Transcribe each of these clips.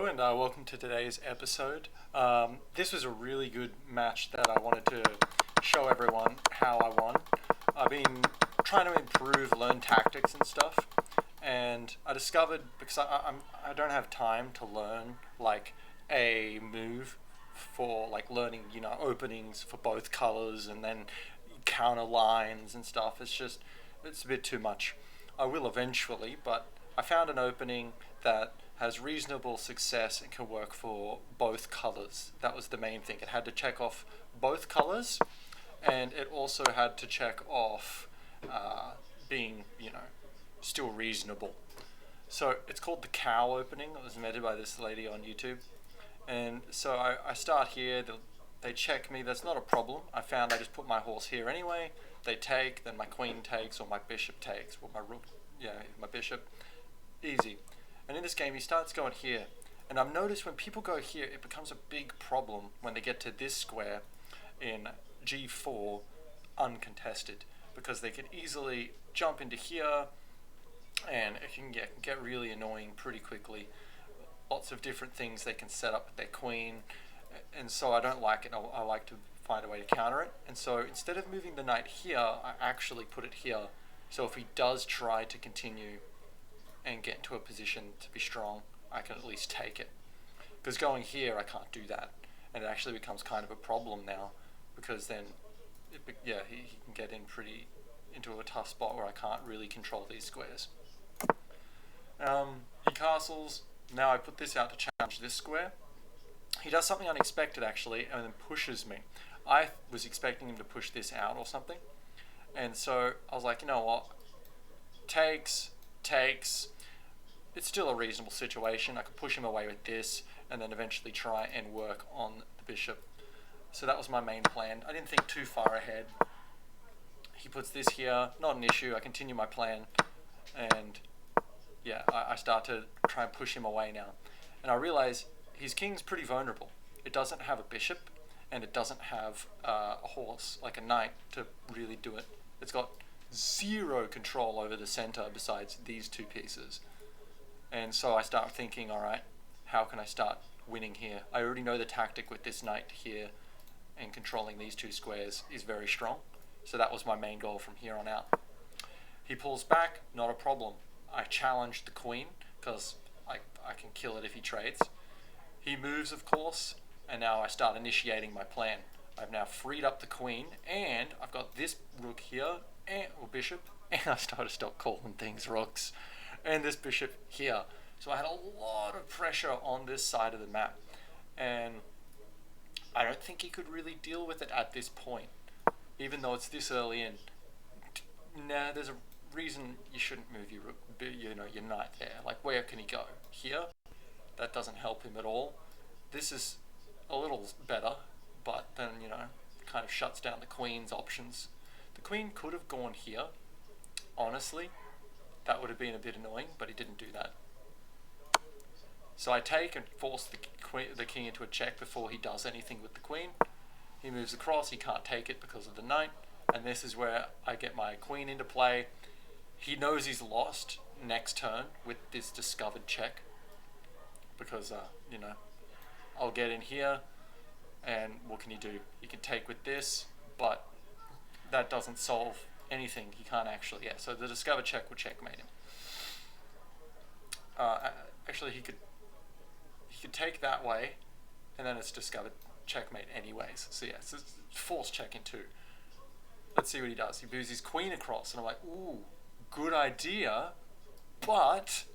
Hello and welcome to today's episode. This was a really good match that I wanted to show everyone how I won. I've been trying to improve, learn tactics and stuff, and I discovered because I don't have time to learn like a move for like learning openings for both colors and then counter lines and stuff. It's a bit too much. I will eventually, but I found an opening that has reasonable success and can work for both colors. That was the main thing. It had to check off both colors, and it also had to check off being, still reasonable. So it's called the cow opening. It was invented by this lady on YouTube. And so I start here. They check me. That's not a problem. I found I just put my horse here anyway. They take, then my queen takes, or my bishop takes, or my rook, my bishop. Easy. And in this game, he starts going here. And I've noticed when people go here, it becomes a big problem when they get to this square in G4 uncontested, because they can easily jump into here, and it can get really annoying pretty quickly. Lots of different things they can set up with their queen, and so I don't like it. I like to find a way to counter it. And so instead of moving the knight here, I actually put it here. So if he does try to continue and get into a position to be strong, I can at least take it. Because going here, I can't do that. And it actually becomes kind of a problem now, because then, he can get into a tough spot where I can't really control these squares. He castles. Now I put this out to challenge this square. He does something unexpected actually, and then pushes me. I was expecting him to push this out or something. And so I was like, you know what? Takes. It's still a reasonable situation. I could push him away with this and then eventually try and work on the bishop. So that was my main plan. I didn't think too far ahead. He puts this here, not an issue. I continue my plan, and I start to try and push him away now. And I realize his king's pretty vulnerable. It doesn't have a bishop, and it doesn't have a horse, like a knight, to really do it. It's got zero control over the center besides these two pieces. And so I start thinking, all right, how can I start winning here? I already know the tactic with this knight here, and controlling these two squares is very strong. So that was my main goal from here on out. He pulls back, not a problem. I challenge the queen, because I can kill it if he trades. He moves, of course, and now I start initiating my plan. I've now freed up the queen, and I've got this rook here, or bishop, and I started to stop calling things rooks, and this bishop here. So I had a lot of pressure on this side of the map, and I don't think he could really deal with it at this point, even though it's this early in. Nah, there's a reason you shouldn't move your knight there. Like, where can he go? Here? That doesn't help him at all. This is a little better, but then, kind of shuts down the queen's options. The queen could have gone here, honestly. That would have been a bit annoying, but he didn't do that. So I take and force the king into a check before he does anything with the queen. He moves across, he can't take it because of the knight, and this is where I get my queen into play. He knows he's lost next turn with this discovered check, because, I'll get in here, and what can he do? He can take with this, but that doesn't solve anything. He can't actually, so the discovered check will checkmate him. Actually, he could take that way, and then it's discovered checkmate anyways. So it's force check in two. Let's see what he does. He moves his queen across, and I'm like, ooh, good idea, but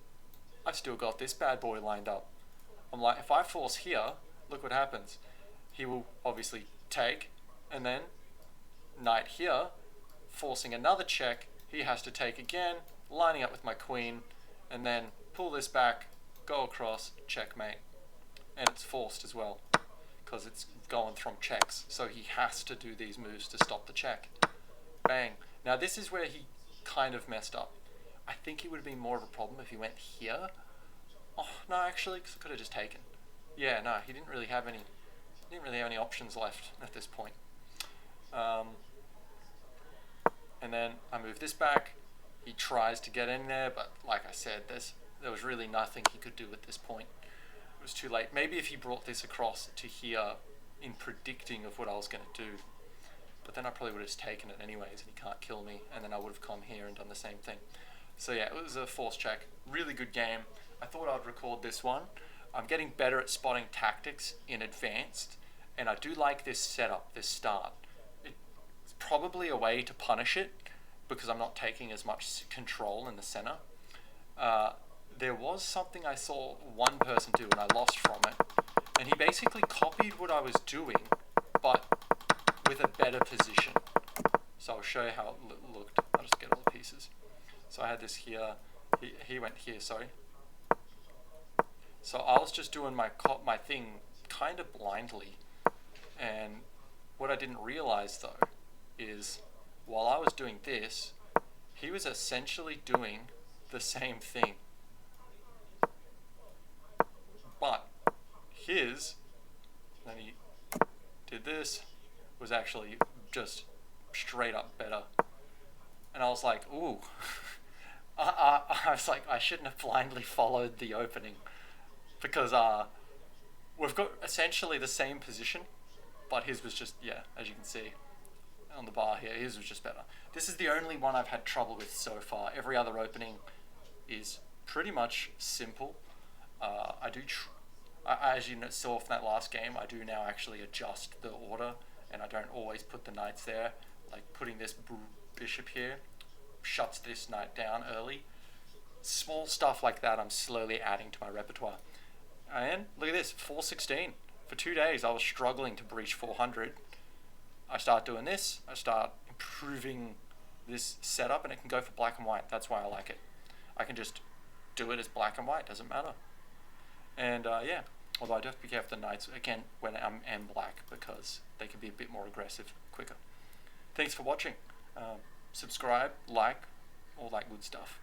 I've still got this bad boy lined up. I'm like, if I force here, look what happens. He will obviously take, and then knight here, forcing another check. He has to take again, lining up with my queen, and then pull this back, go across, checkmate. And it's forced as well, because it's going from checks. So he has to do these moves to stop the check. Bang. Now this is where he kind of messed up. I think it would have been more of a problem if he went here. Oh, no, actually, because I could have just taken. Yeah, no, he didn't really have any options left at this point. And then I move this back. He tries to get in there, but like I said, there was really nothing he could do at this point. was too late. Maybe if he brought this across to here in predicting of what I was going to do, but then I probably would have just taken it anyways, and he can't kill me, and then I would have come here and done the same thing. So yeah, it was a force check. Really good game. I thought I'd record this one. I'm getting better at spotting tactics in advanced, and I do like this setup, this start. It's probably a way to punish it, because I'm not taking as much control in the center. There was something I saw one person do, and I lost from it, and he basically copied what I was doing, but with a better position. So I'll show you how it looked. I'll just get all the pieces. So I had this here. He went here, sorry. So I was just doing my thing kind of blindly, and what I didn't realize though is while I was doing this, he was essentially doing the same thing, but his, then he did this, was actually just straight up better. And I was like, ooh. I was like, I shouldn't have blindly followed the opening, because we've got essentially the same position, but his was just, yeah, as you can see on the bar here, his was just better. This is the only one I've had trouble with so far. Every other opening is pretty much simple. As you saw from that last game, I do now actually adjust the order, and I don't always put the knights there. Like putting this bishop here shuts this knight down early. Small stuff like that I'm slowly adding to my repertoire. And look at this, 416. For 2 days I was struggling to breach 400. I start doing this, I start improving this setup, and it can go for black and white. That's why I like it. I can just do it as black and white, doesn't matter. And yeah, although I do have to be careful with the knights, again, when I'm black, because they can be a bit more aggressive quicker. Thanks for watching. Subscribe, like, all that good stuff.